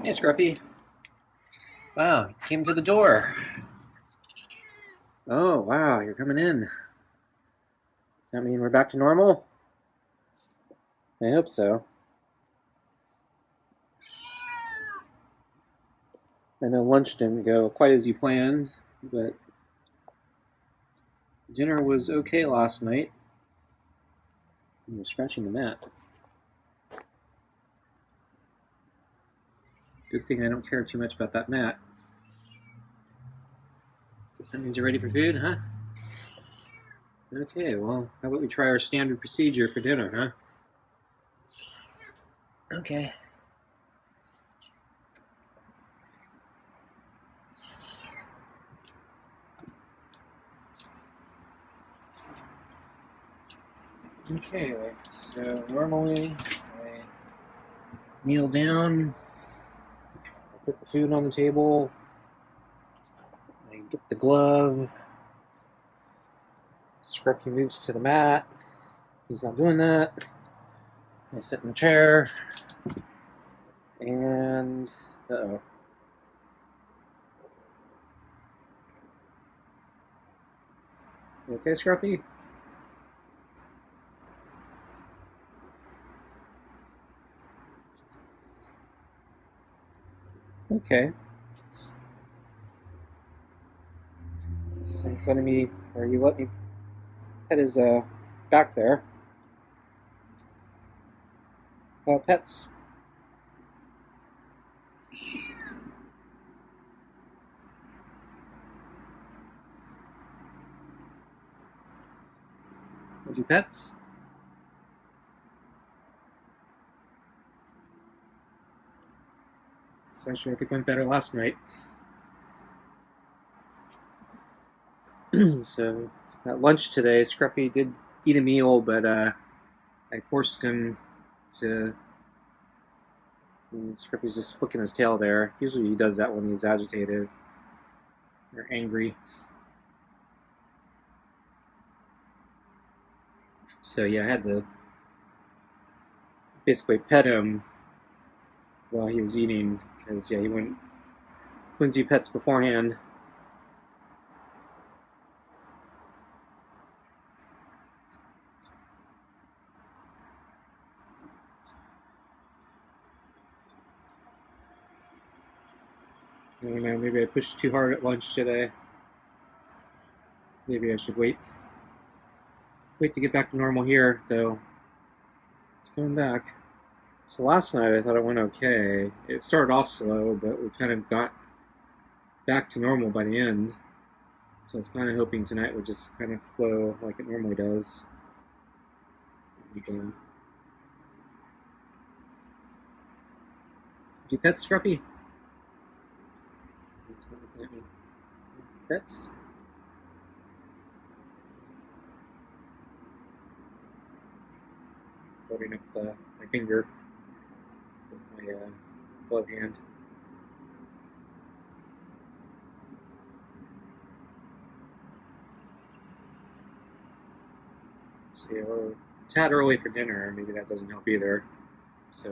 Hey, Scruffy. Wow, you came to the door. Oh, wow, you're coming in. Does that mean we're back to normal? I hope so. I know lunch didn't go quite as you planned, but dinner was okay last night. You're scratching the mat. Good thing I don't care too much about that mat. Guess that means you're ready for food, huh? Okay, well, how about we try our standard procedure for dinner, huh? Okay. Okay, so normally I kneel down, I put the food on the table, I get the glove, Scruffy moves to the mat, he's not doing that, I sit in the chair, and, uh-oh. You okay, Scruffy? Okay. So he's letting me, or you let me pet his back there. Pets. We'll do pets. So actually, I think went better last night. So at lunch today, Scruffy did eat a meal, but I forced him to. Scruffy's just flicking his tail there. Usually he does that when he's agitated or angry. So yeah, I had to basically pet him while he was eating because yeah, he wouldn't do pets beforehand. I don't know, maybe I pushed too hard at lunch today. Maybe I should wait to get back to normal here, though. It's coming back. So last night I thought it went okay. It started off slow, but we kind of got back to normal by the end. So I was kind of hoping tonight would just kind of flow like it normally does. Do you pet Scruffy? Pets? Holding up my finger with my glove hand. So yeah, we're a tad early for dinner. Maybe that doesn't help either. So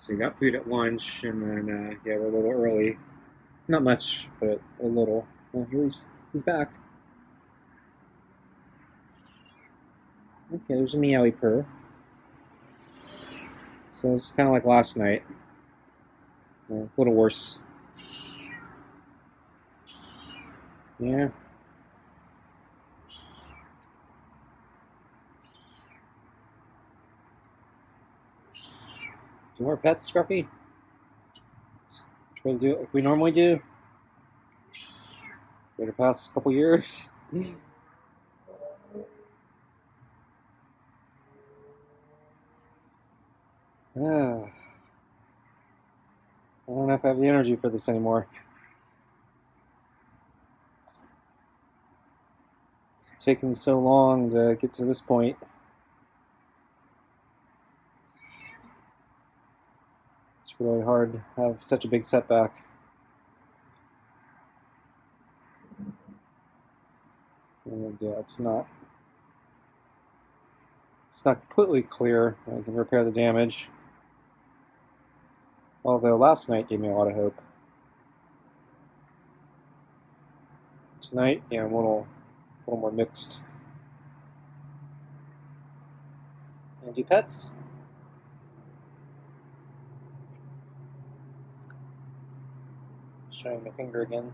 we got food at lunch, and then yeah, we're a little early. Not much, but a little. Well, he's back. Okay, there's a meowy purr. So it's kind of like last night. It's a little worse. Yeah. Do more pets, Scruffy? Try to do it like we normally do. For the past couple years. Ah, I don't know if I have the energy for this anymore. It's taken so long to get to this point. It's really hard to have such a big setback. And yeah, it's not completely clear. I can repair the damage. Although last night gave me a lot of hope. Tonight, yeah, I'm a little more mixed. And do pets? Showing my finger again.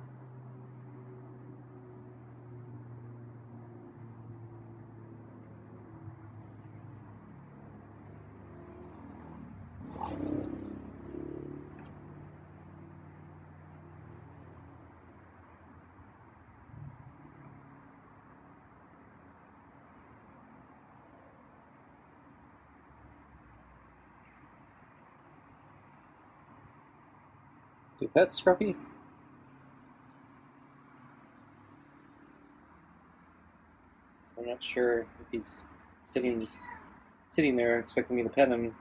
Do pets, Scruffy? So I'm not sure if he's sitting there expecting me to pet him.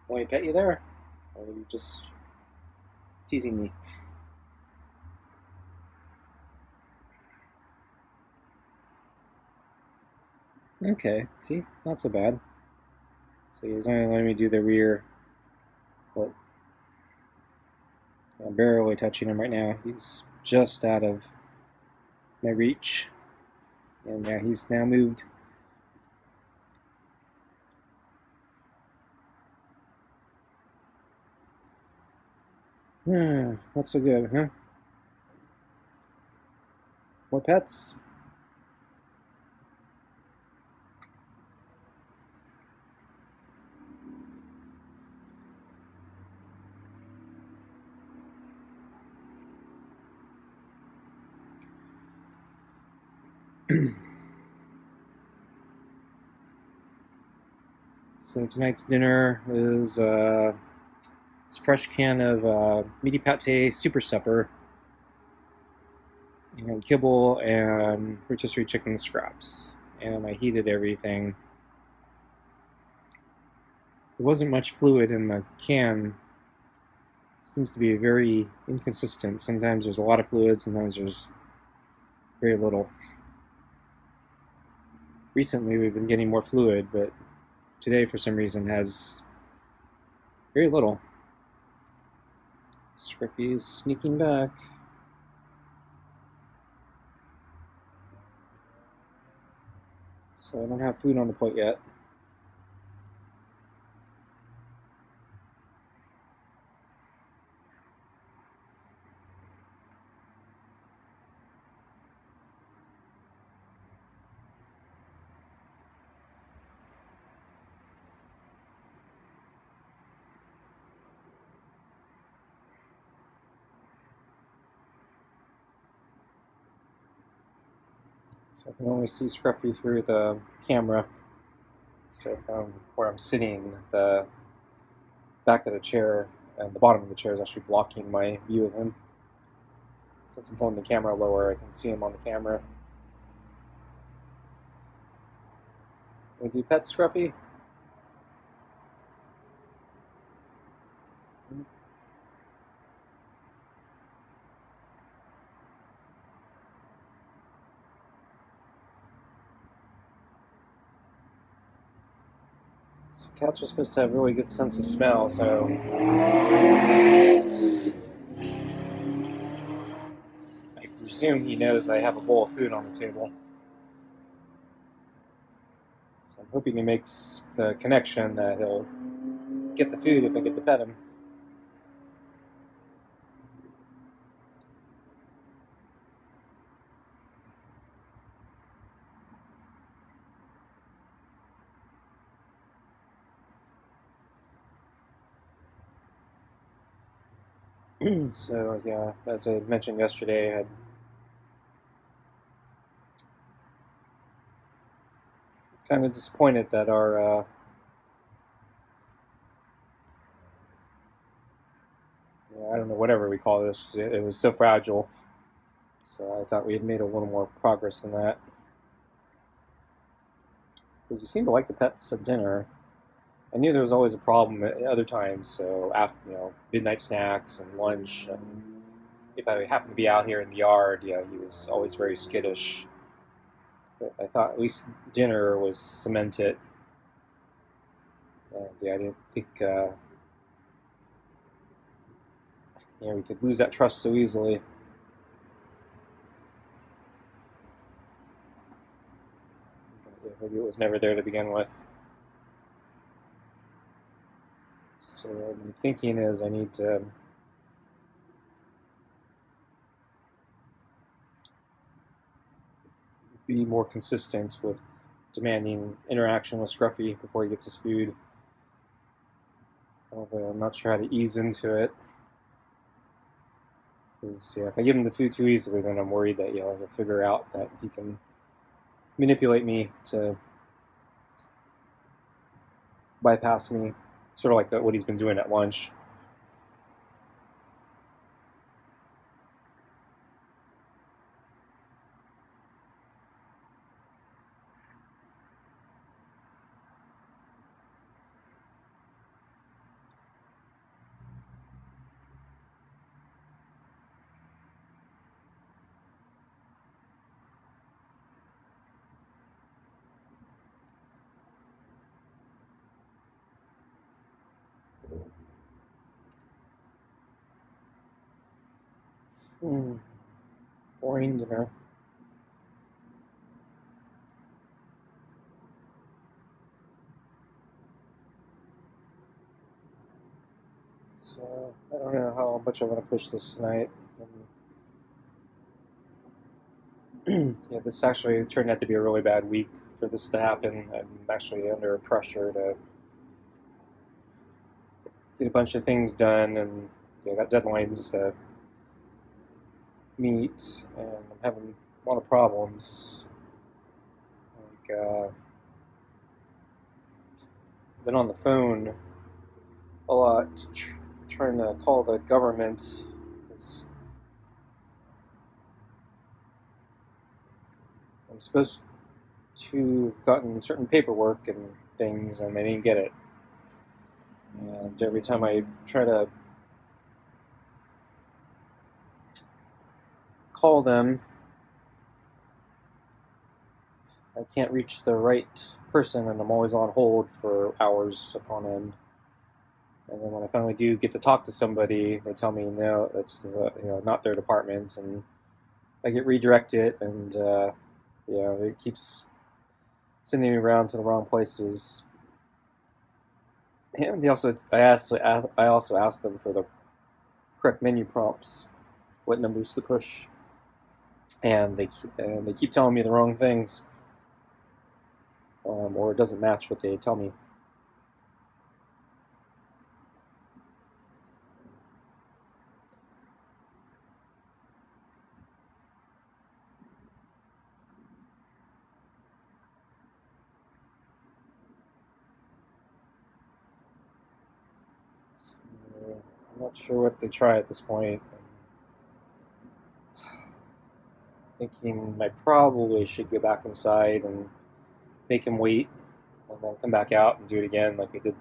Will I pet you there? Or are you just teasing me? Okay, see? Not so bad. So he's only letting me do the rear, but I'm barely touching him right now. He's just out of my reach. And yeah, he's now moved. Not so good, huh? More pets? So tonight's dinner is this fresh can of meaty pate super supper and kibble and rotisserie chicken scraps. And I heated everything. There wasn't much fluid in the can. It seems to be very inconsistent. Sometimes there's a lot of fluid, sometimes there's very little. Recently we've been getting more fluid, but today for some reason has very little. Scruffy is sneaking back. So I don't have food on the plate yet. So I can only see Scruffy through the camera. So from where I'm sitting, the back of the chair and the bottom of the chair is actually blocking my view of him. Since I'm holding the camera lower, I can see him on the camera. Would you pet Scruffy? So cats are supposed to have a really good sense of smell, so I presume he knows I have a bowl of food on the table. So I'm hoping he makes the connection that he'll get the food if I get to pet him. So yeah, as I mentioned yesterday, I had kind of disappointed that our I don't know, whatever we call this, it was so fragile. So I thought we had made a little more progress than that. Because you seem to like the pets at dinner. I knew there was always a problem at other times. So after midnight snacks and lunch, and if I happened to be out here in the yard, yeah, he was always very skittish. But I thought at least dinner was cemented. And yeah, I didn't think we could lose that trust so easily. Maybe it was never there to begin with. So what I'm thinking is I need to be more consistent with demanding interaction with Scruffy before he gets his food. Although I'm not sure how to ease into it. Because if I give him the food too easily, then I'm worried that he'll figure out that he can manipulate me to bypass me, sort of like what he's been doing at lunch. Boring dinner. So I don't know how much I want to push this tonight. Yeah, this actually turned out to be a really bad week for this to happen. I'm actually under pressure to get a bunch of things done, and I got deadlines to meet, and I'm having a lot of problems. Like, I've been on the phone a lot, trying to call the government because I'm supposed to have gotten certain paperwork and things, and I didn't get it. And every time I try to call them, I can't reach the right person, and I'm always on hold for hours upon end. And then when I finally do get to talk to somebody, they tell me no, that's not their department, and I get redirected, and it keeps sending me around to the wrong places. And I also asked them for the correct menu prompts, what numbers to push, and they keep telling me the wrong things, or it doesn't match what they tell me. So, I'm not sure what they try at this point. Thinking I probably should go back inside and make him wait, and then come back out and do it again like we did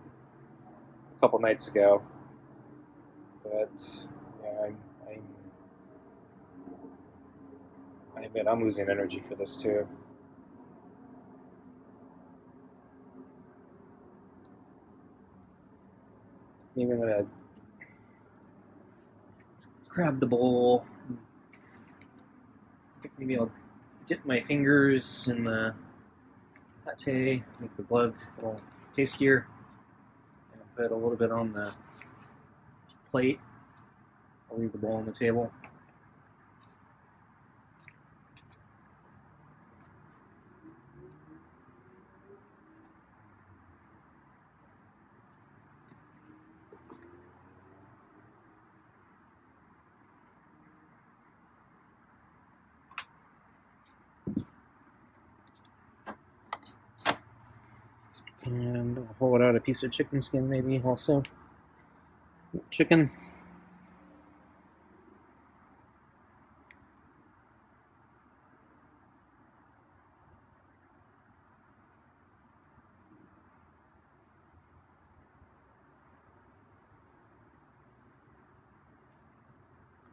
a couple nights ago. But yeah, I admit I'm losing energy for this too. Maybe I'm gonna grab the bowl. I think maybe I'll dip my fingers in the pate, make the blood a little tastier, and put a little bit on the plate. I'll leave the bowl on the table. And I'll hold out a piece of chicken skin, maybe also. Chicken.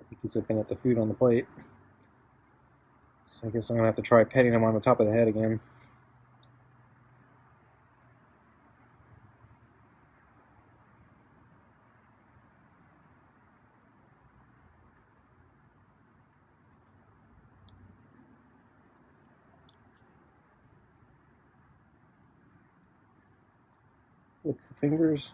I think he's looking at the food on the plate. So I guess I'm gonna have to try petting him on the top of the head again. Lick the fingers.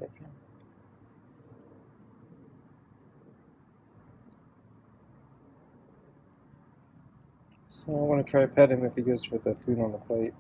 Okay. So I want to try to pet him if he goes for the food on the plate.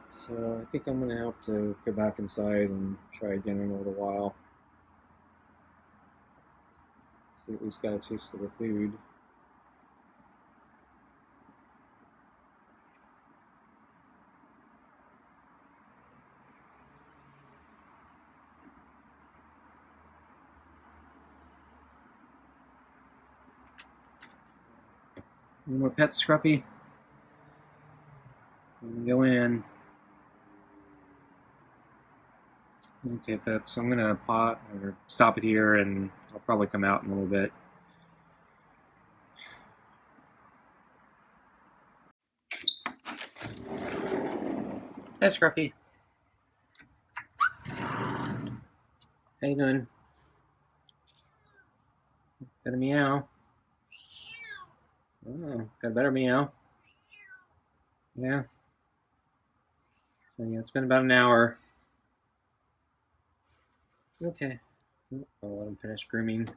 So I think I'm going to have to go back inside and try again in a little while. See, at least got a taste of the food. Any more pets, Scruffy? Go in. Okay, folks, I'm gonna stop it here, and I'll probably come out in a little bit. Hi, Scruffy. How you doing? Got a meow? Oh, got a better meow. Yeah. So yeah, it's been about an hour. Okay. I'll let him finish grooming.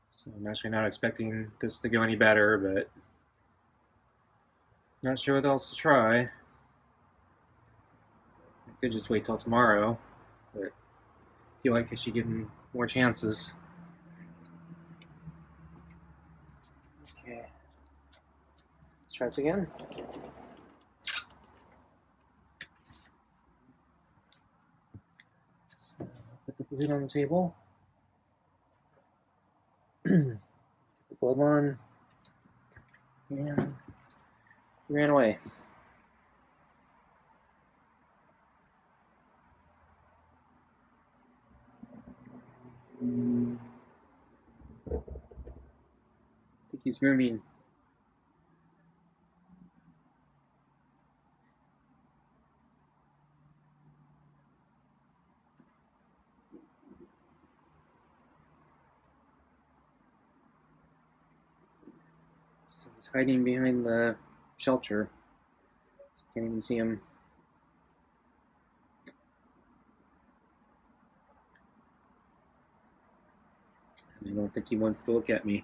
So I'm actually not expecting this to go any better, but not sure what else to try. I could just wait till tomorrow, but I feel like I should give him more chances. Okay. Let's try this again. So put the food on the table. The glove on. And he ran away. I think he's grooming. So he's hiding behind the shelter. So can't even see him. I don't think he wants to look at me.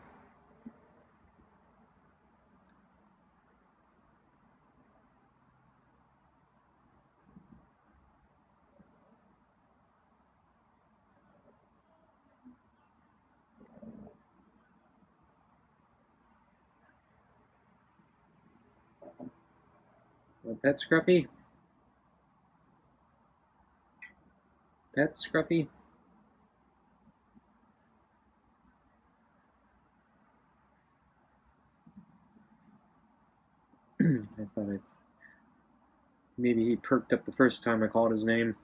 Pet Scruffy? Pet Scruffy? I thought maybe he perked up the first time I called his name.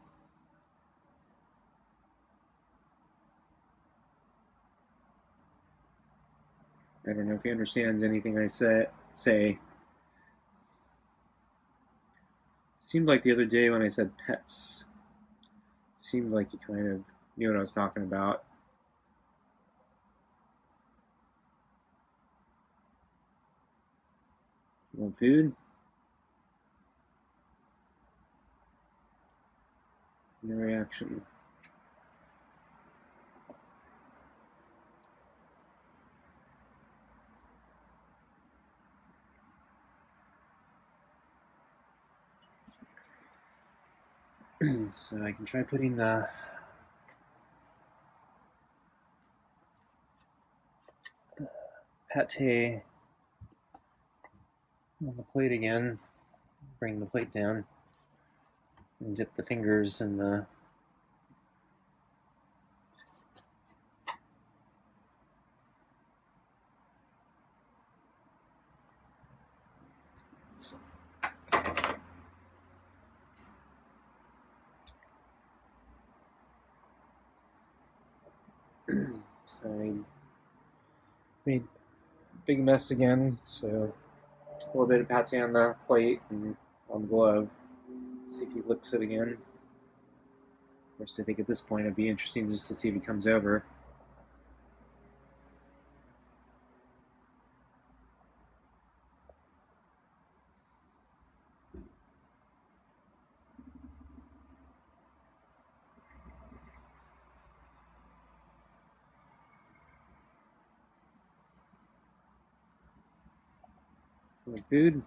I don't know if he understands anything I say. Seemed like the other day when I said pets, it seemed like he kind of knew what I was talking about. You want food? No reaction. So I can try putting the pate on the plate again. Bring the plate down and dip the fingers in the so I made a big mess again, so a little bit of pate on the plate and on the glove. See if he licks it again. Of course, I think at this point it'd be interesting just to see if he comes over. Food.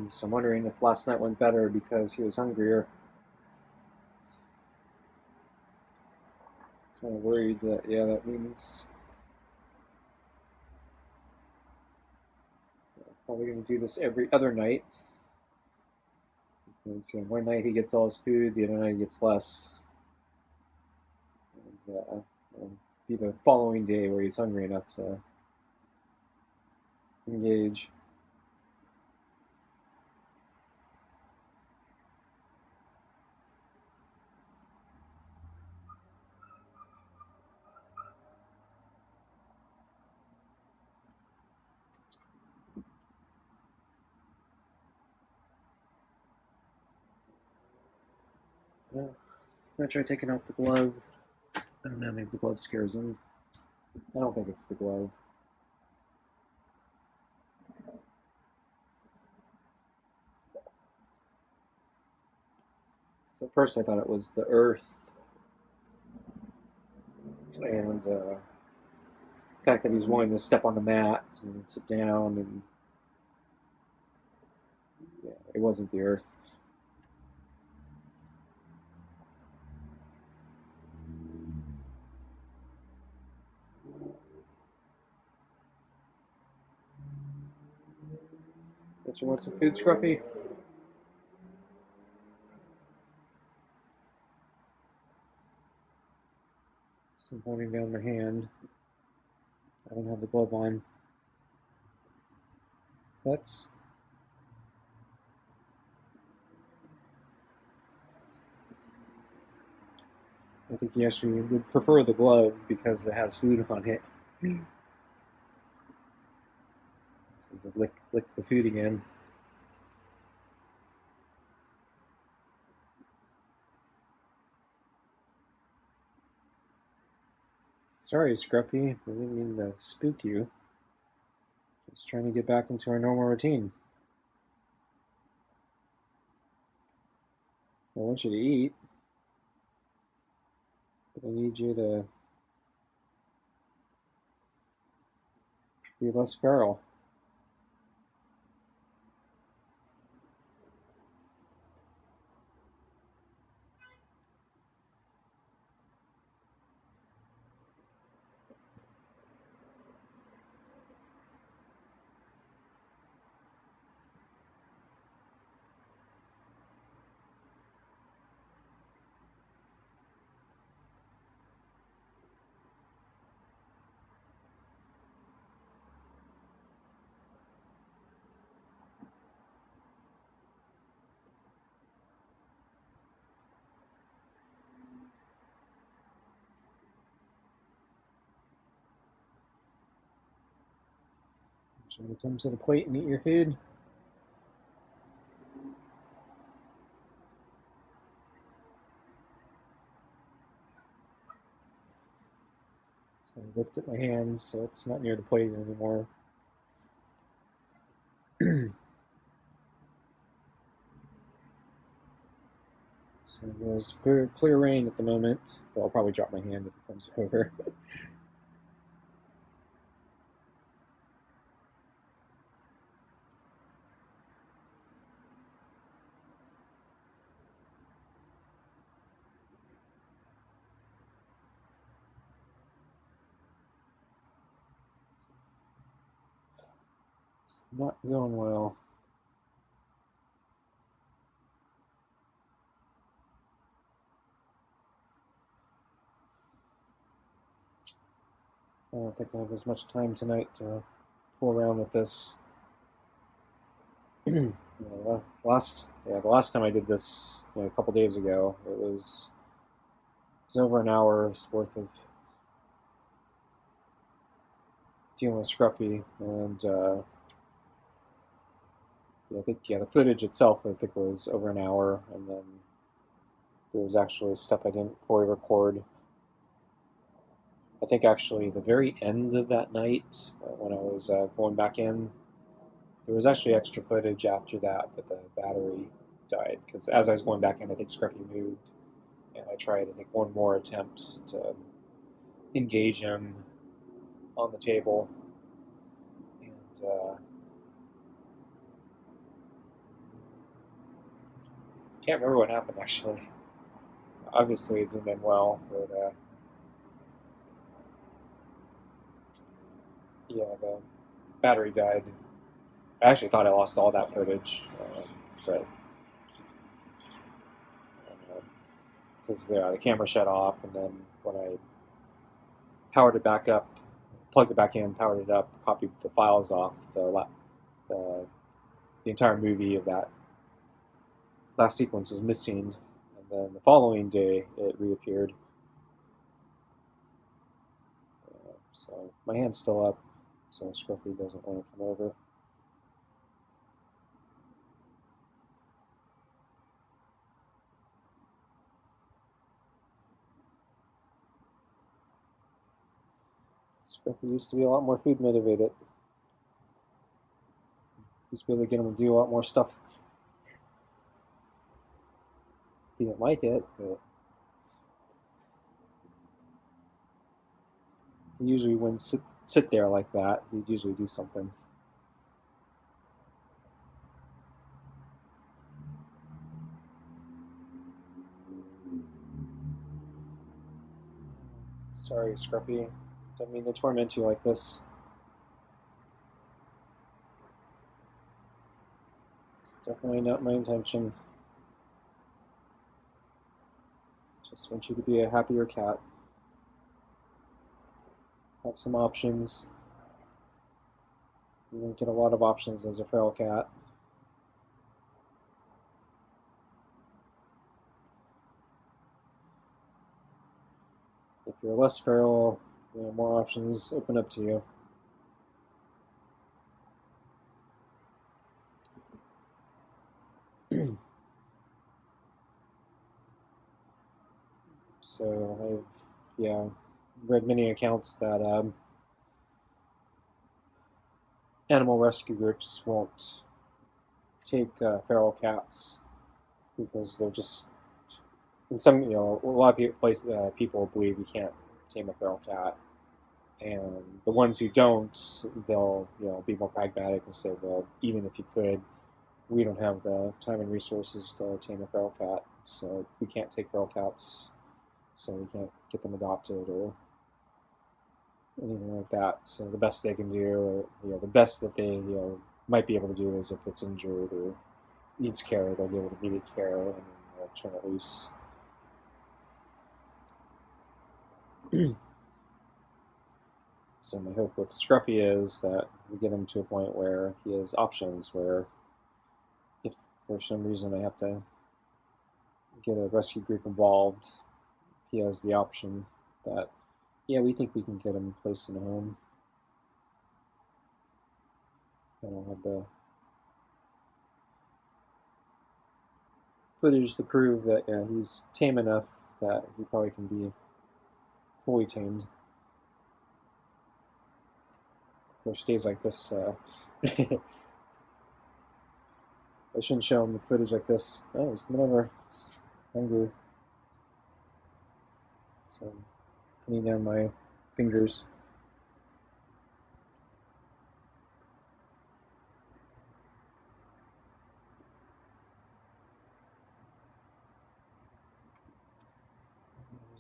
So I'm wondering if last night went better because he was hungrier. Kind of worried that, yeah, that means probably going to do this every other night. Because, one night he gets all his food, the other night he gets less. And be the following day where he's hungry enough to engage. Yeah. I'm going to try taking off the glove. I don't know, maybe the glove scares him. I don't think it's the glove. So at first I thought it was the earth and the fact that he's wanting to step on the mat and sit down, and yeah, it wasn't the earth. Don't you want some food, Scruffy? So I'm holding down my hand. I don't have the glove on. That's. I think he actually would prefer the glove because it has food on it. So lick the food again. Sorry, Scruffy. I didn't mean to spook you. Just trying to get back into our normal routine. I want you to eat, but I need you to be less feral. Should we come to the plate and eat your food? So I lifted my hand so it's not near the plate anymore. So there's clear rain at the moment, but I'll probably drop my hand if it comes over. It's not going well. I don't think I have as much time tonight to fool around with this. The last time I did this, a couple days ago, it was over an hour's worth of dealing with Scruffy, and I think the footage itself I think was over an hour, and then there was actually stuff I didn't fully record. I think actually the very end of that night, when I was going back in, there was actually extra footage after that, but the battery died because as I was going back in, I think Scruffy moved, and I tried I think one more attempt to engage him on the table, and can't remember what happened actually. Obviously, it didn't end well, but yeah, the battery died. I actually thought I lost all that footage, but because the camera shut off, and then when I powered it back up, plugged it back in, powered it up, copied the files off, the entire movie of that last sequence was missing, and then the following day it reappeared. So my hand's still up, so Scruffy doesn't want to come over. Scruffy used to be a lot more food motivated. Used to be able to get him to do a lot more stuff. He didn't like it, but he usually wouldn't sit there like that. He'd usually do something. Sorry, Scruffy. Don't mean to torment you like this. It's definitely not my intention. Just want you to be a happier cat. Have some options. You don't get a lot of options as a feral cat. If you're less feral, more options open up to you. So I've read many accounts that animal rescue groups won't take feral cats because they're just in some a lot of people believe you can't tame a feral cat, and the ones who don't, they'll be more pragmatic and say, well, even if you could, we don't have the time and resources to tame a feral cat, so we can't take feral cats, so we can't get them adopted or anything like that. So the best they can do, or the best that they might be able to do is if it's injured or needs care, they'll give it immediate care and then they'll turn it loose. So my hope with Scruffy is that we get him to a point where he has options, where if for some reason I have to get a rescue group involved, he has the option that, yeah, we think we can get him placed in a home. I don't have the footage to prove that he's tame enough that he probably can be fully tamed. Of course, days like this, I shouldn't show him the footage like this. Oh, he's coming over. He's hungry. So, putting down my fingers.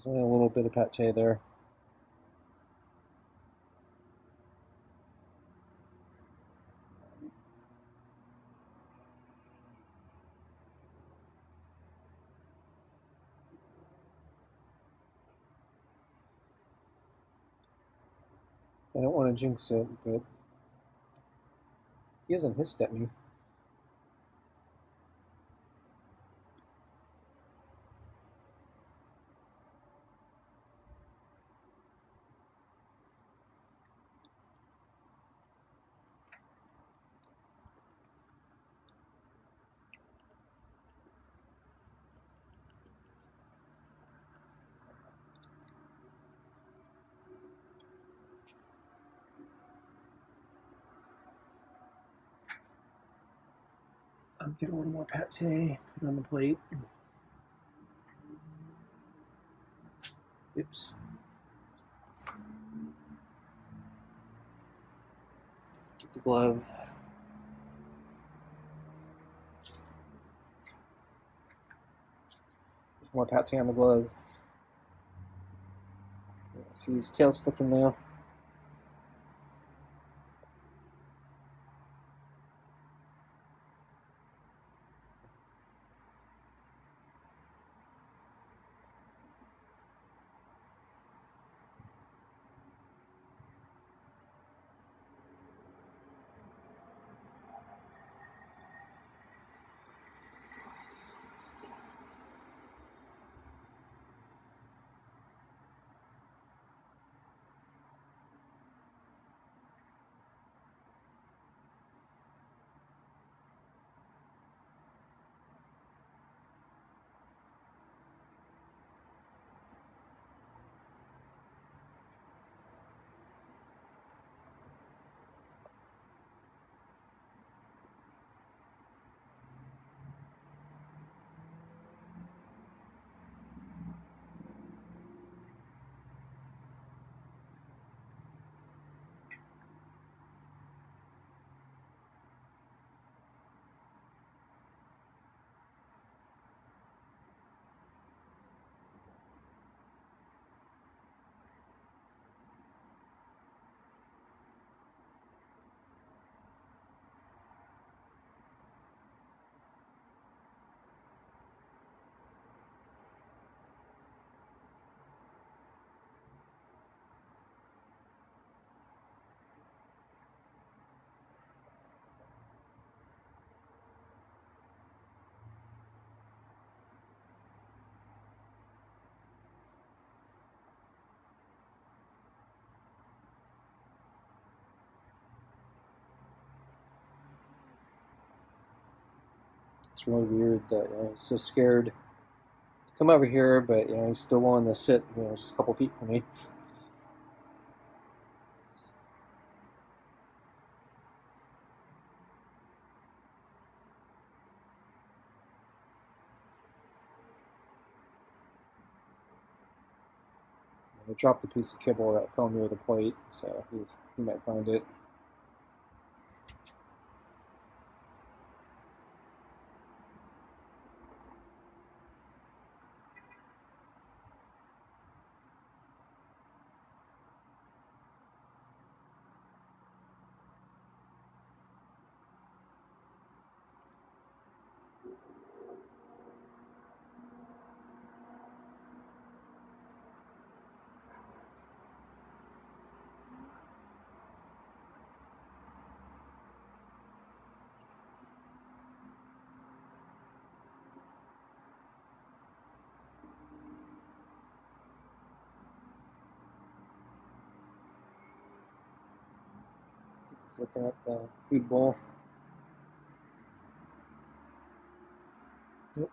There's only a little bit of pate there. I don't want to jinx it, but he hasn't hissed at me. I'll get a little more pate, put on the plate. Oops. Get the glove. There's more pate on the glove. See his tail's flicking now. It's really weird that he's so scared to come over here, but he's still willing to sit just a couple feet from me. I dropped a piece of kibble that fell near the plate, so he might find it. He's looking at the food bowl. Nope.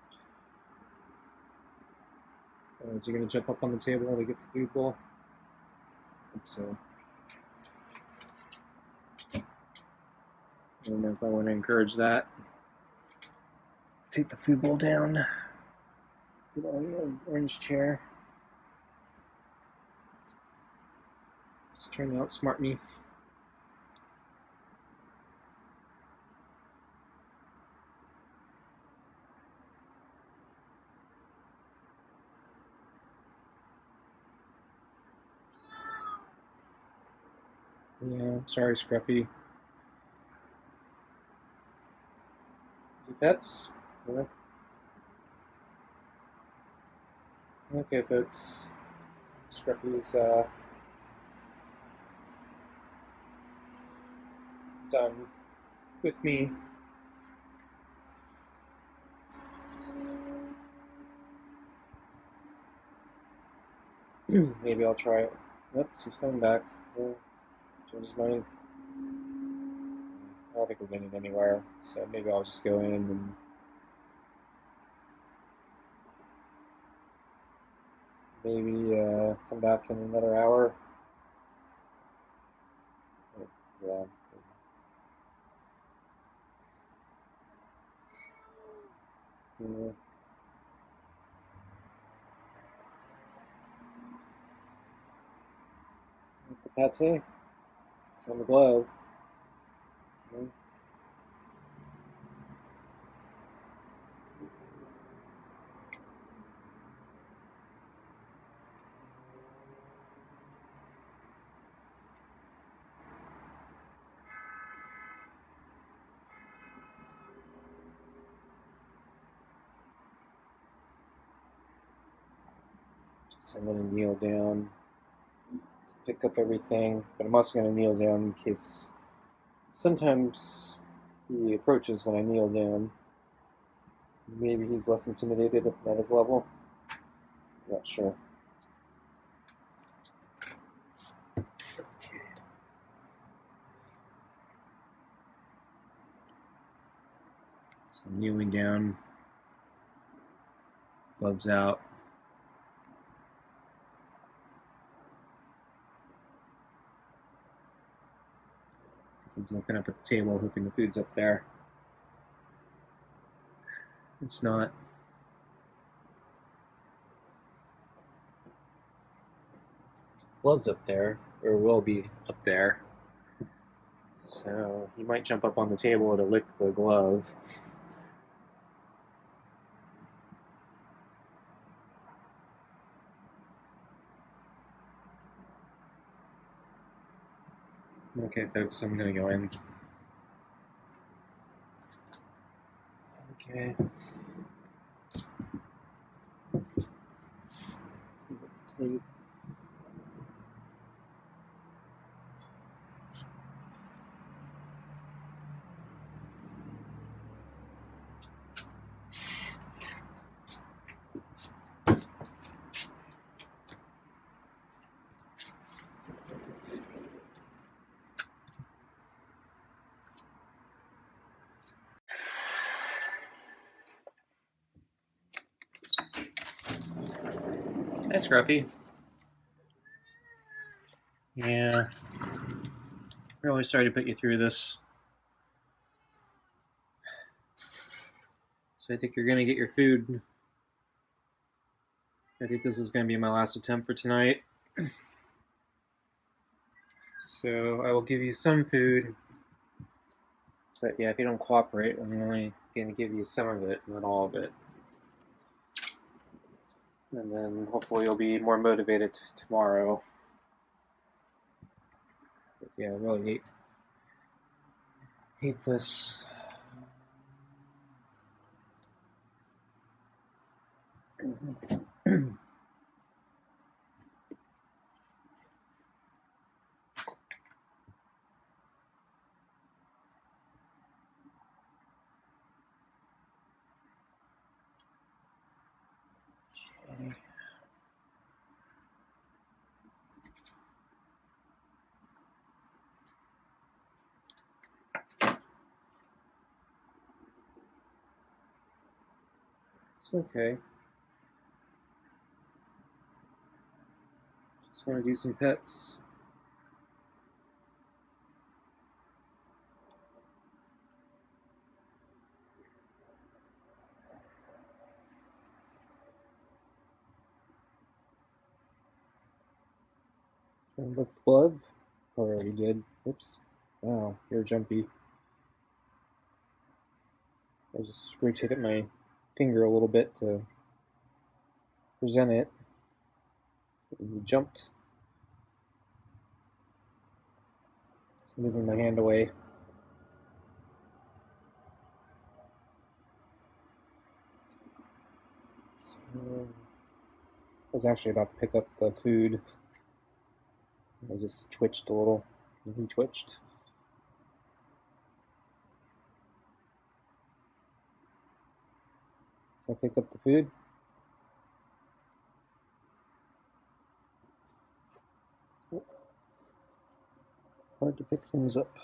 Is he going to jump up on the table to get the food bowl? I think so. I don't know if I want to encourage that. Take the food bowl down. Get on the orange chair. It's trying to outsmart me. Yeah, sorry, Scruffy. Your pets? Yeah. Okay, folks. Scruffy's done with me. Maybe I'll try it. Oops, he's coming back. Yeah. Change his mind. I don't think we're getting anywhere, so maybe I'll just go in and maybe come back in another hour. Yeah. Yeah. With the pate, it's on the glove. Yeah. So I'm going to kneel down to pick up everything, but I'm also going to kneel down in case sometimes he approaches when I kneel down. Maybe he's less intimidated if I'm at his level. Not sure. So I'm kneeling down, gloves out. He's looking up at the table, hoping the food's up there. It's not. Gloves up there, or will be up there. So he might jump up on the table to lick the glove. Okay, folks, I'm gonna go in. Okay. Plate. Hi, Scruffy. Yeah. Really sorry to put you through this. So I think you're gonna get your food. I think this is gonna be my last attempt for tonight. So I will give you some food, but yeah, if you don't cooperate, I'm only going to give you some of it, not all of it. And then hopefully you'll be more motivated tomorrow. But yeah, I really hate this. Okay. It's okay. Just want to do some pets. And lift the glove. Oh, I already did. Oops. Wow, you're jumpy. I just rotated my finger a little bit to present it. And you jumped. So moving my hand away. So, I was actually about to pick up the food. I just twitched a little. And he twitched. I picked up the food. Hard to pick things up.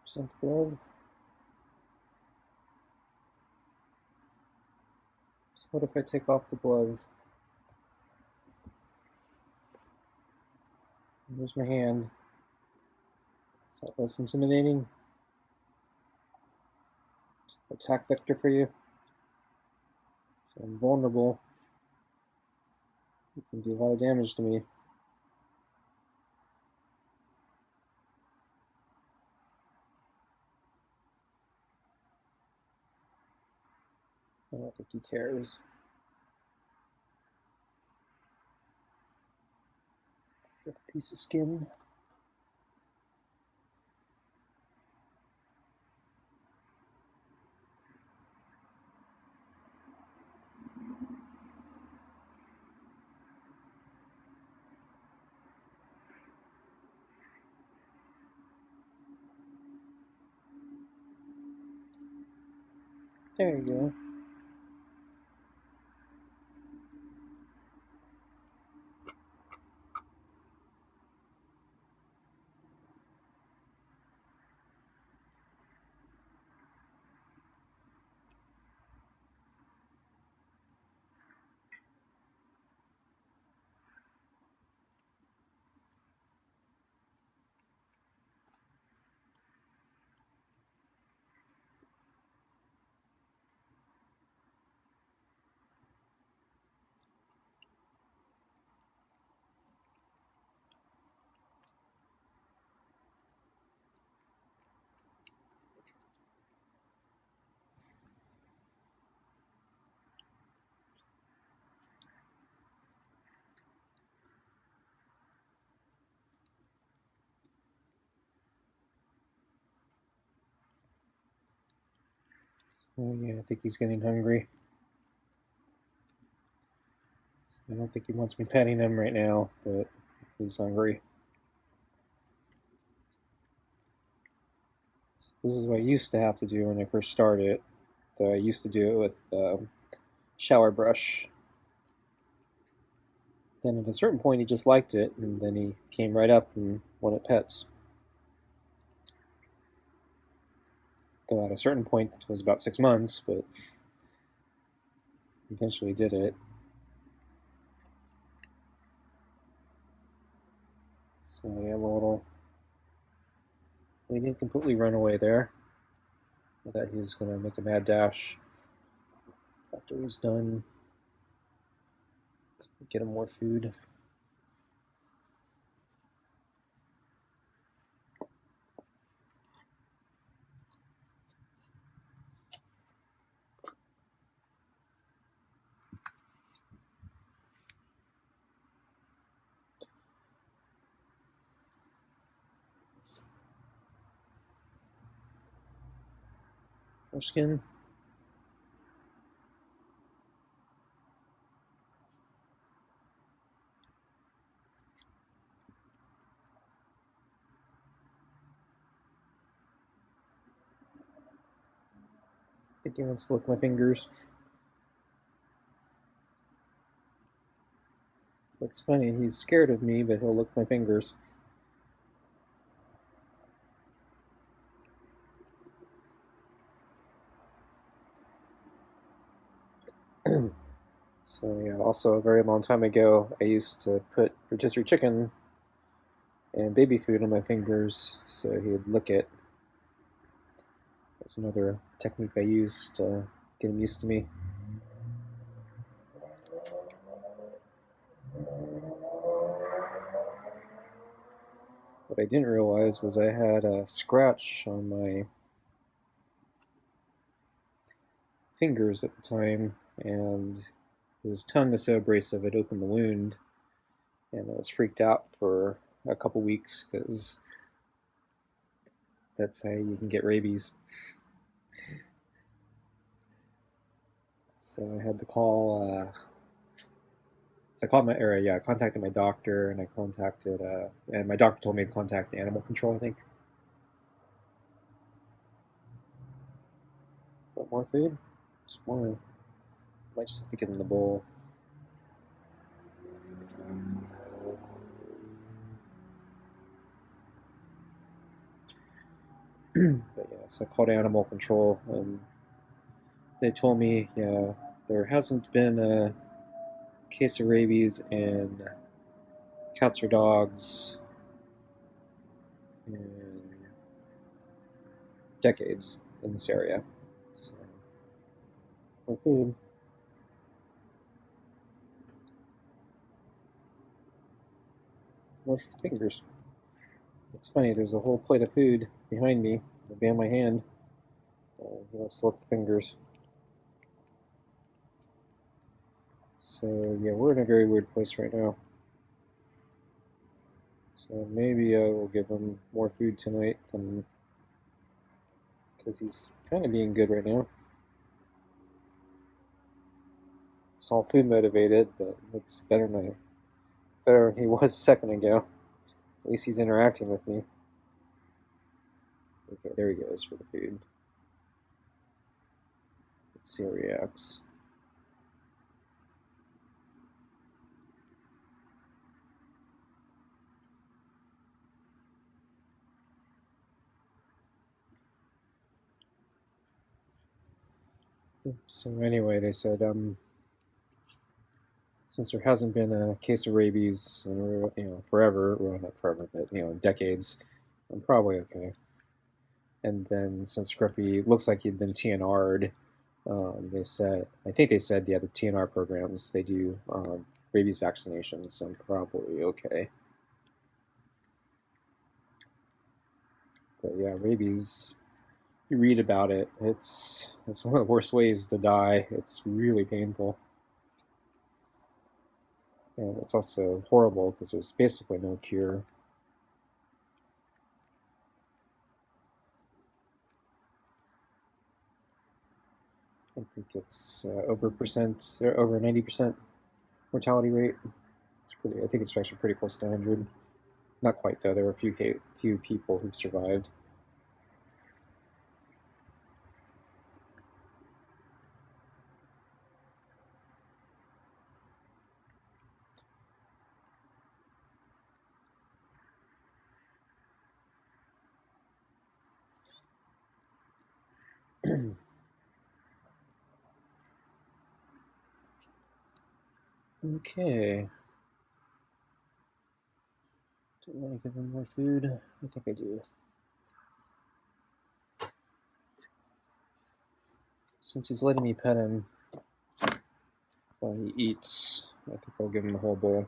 Present the glove. So what if I take off the glove? Here's my hand. Is that less intimidating? Attack vector for you. So I'm vulnerable. You can do a lot of damage to me. I don't think he cares. Got a piece of skin. There you go. Oh yeah, I think he's getting hungry. I don't think he wants me petting him right now, but he's hungry. This is what I used to have to do when I first started. So I used to do it with shower brush. Then at a certain point, he just liked it, and then he came right up and wanted pets. Though at a certain point, it was about 6 months, but eventually did it. So yeah, I'm a little. He didn't completely run away there. I thought he was going to make a mad dash after he's done. Get him more food. More skin. I think he wants to lick my fingers. It's funny, he's scared of me, but he'll lick my fingers. So yeah, also a very long time ago, I used to put rotisserie chicken and baby food on my fingers so he'd lick it. That's another technique I used to get him used to me. What I didn't realize was I had a scratch on my fingers at the time, and his tongue was so abrasive it opened the wound, and I was freaked out for a couple weeks because that's how you can get rabies. So I had to call. So I called my area. Yeah, I contacted my doctor, and I contacted. And my doctor told me to contact the animal control. I think. Want more food? Just more. I might just have to get in the bowl. But yeah, so I called animal control, and they told me, yeah, there hasn't been a case of rabies in cats or dogs in decades in this area. So, more food. More fingers. It's funny, there's a whole plate of food behind me, behind my hand. He wants to lick the fingers. So, yeah, we're in a very weird place right now. So maybe I will give him more food tonight, because he's kind of being good right now. It's all food motivated, but it's better than he was a second ago. At least he's interacting with me. Okay, there he goes for the food. Let's see how he reacts. So anyway, they said since there hasn't been a case of rabies in forever, well not forever, but decades, I'm probably okay. And then since Scruffy looks like he'd been TNR'd, they said I think they said the TNR programs they do rabies vaccinations, so I'm probably okay. But yeah, rabies. You read about it. It's one of the worst ways to die. It's really painful. And it's also horrible because there's basically no cure. I think it's over 90% mortality rate. It's pretty. I think it's actually pretty close to 100. Not quite though. There were few people who survived. Okay. Do I want to give him more food? I think I do. Since he's letting me pet him while he eats, I think I'll give him the whole bowl.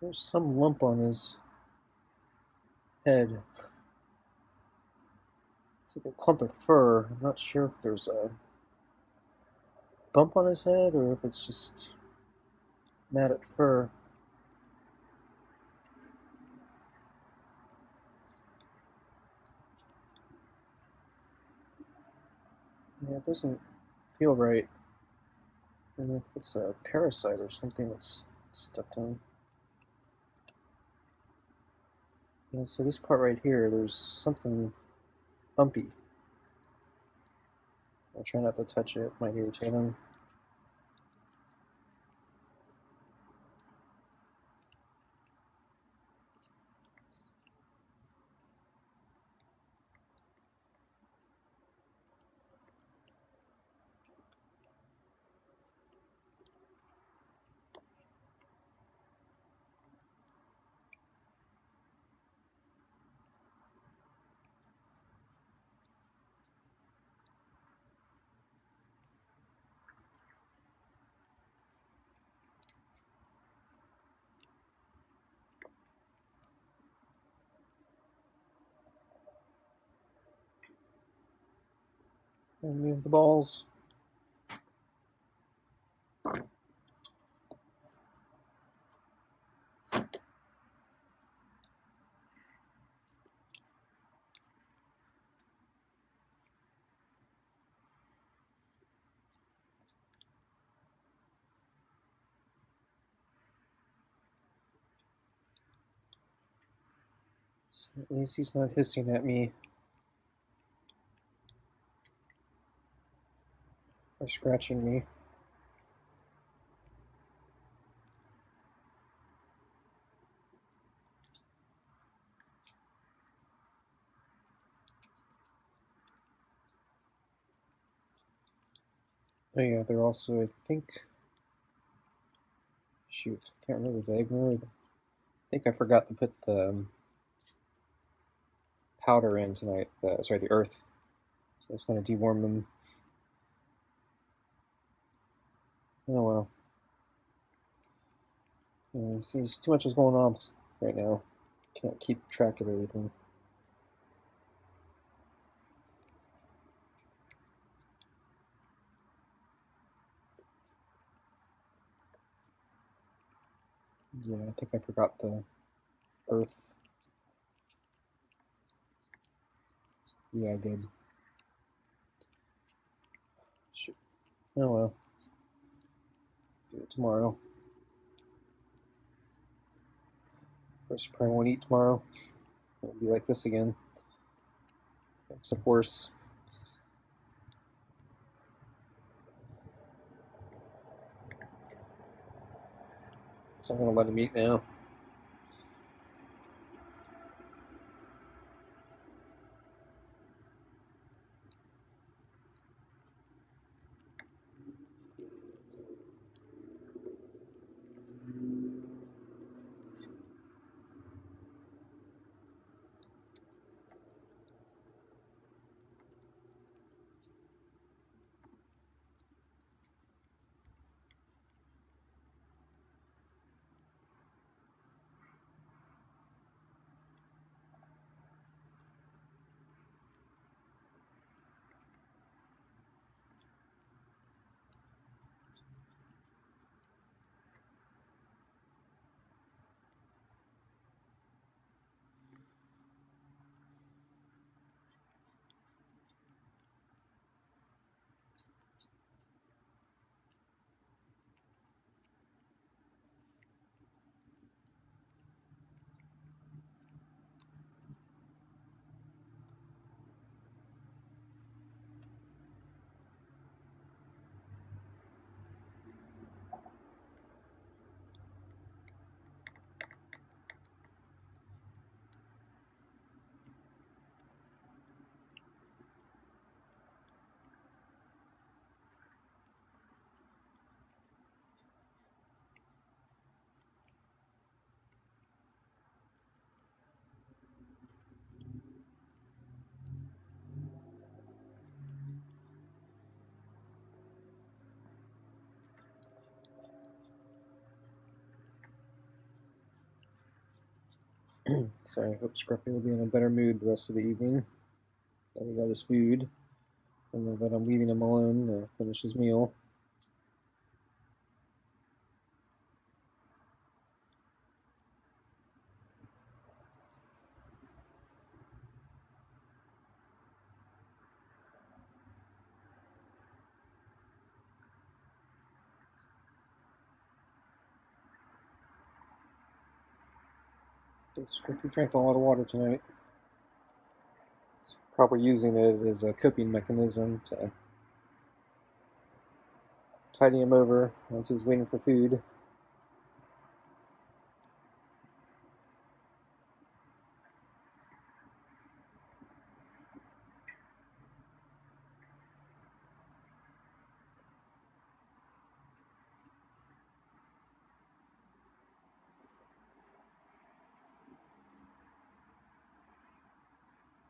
There's some lump on his head. It's like a clump of fur. I'm not sure if there's a bump on his head or if it's just matted fur. Yeah, it doesn't feel right. I don't know if it's a parasite or something that's stepped on. Yeah, so this part right here, there's something bumpy. I'll try not to touch it, it might irritate him. And move the balls. So at least he's not hissing at me or scratching me. Oh yeah, they're also, I think, shoot, can't remember, did I ignore it? I think I forgot to put the powder in tonight, sorry, the earth. So it's going to deworm them. Oh well. Yeah, see, too much is going on right now. Can't keep track of everything. Yeah, I think I forgot the earth. Yeah, I did. Shoot. Oh well. Do it tomorrow. Of course, you probably won't eat tomorrow. It'll be like this again. Except worse. So I'm gonna let him eat now. So I hope Scruffy will be in a better mood the rest of the evening. That he got his food, and that I'm leaving him alone to finish his meal. Scruffy drank a lot of water tonight. He's probably using it as a coping mechanism to tidy him over as he's waiting for food.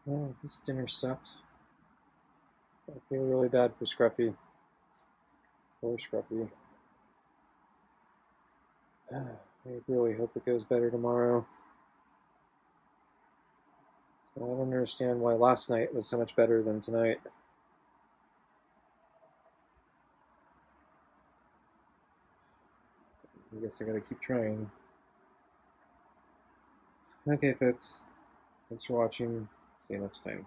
Oh, this dinner sucked. I feel really bad for Scruffy. Poor Scruffy. I really hope it goes better tomorrow. So I don't understand why last night was so much better than tonight. I guess I gotta keep trying. Okay, folks. Thanks for watching. See you next time.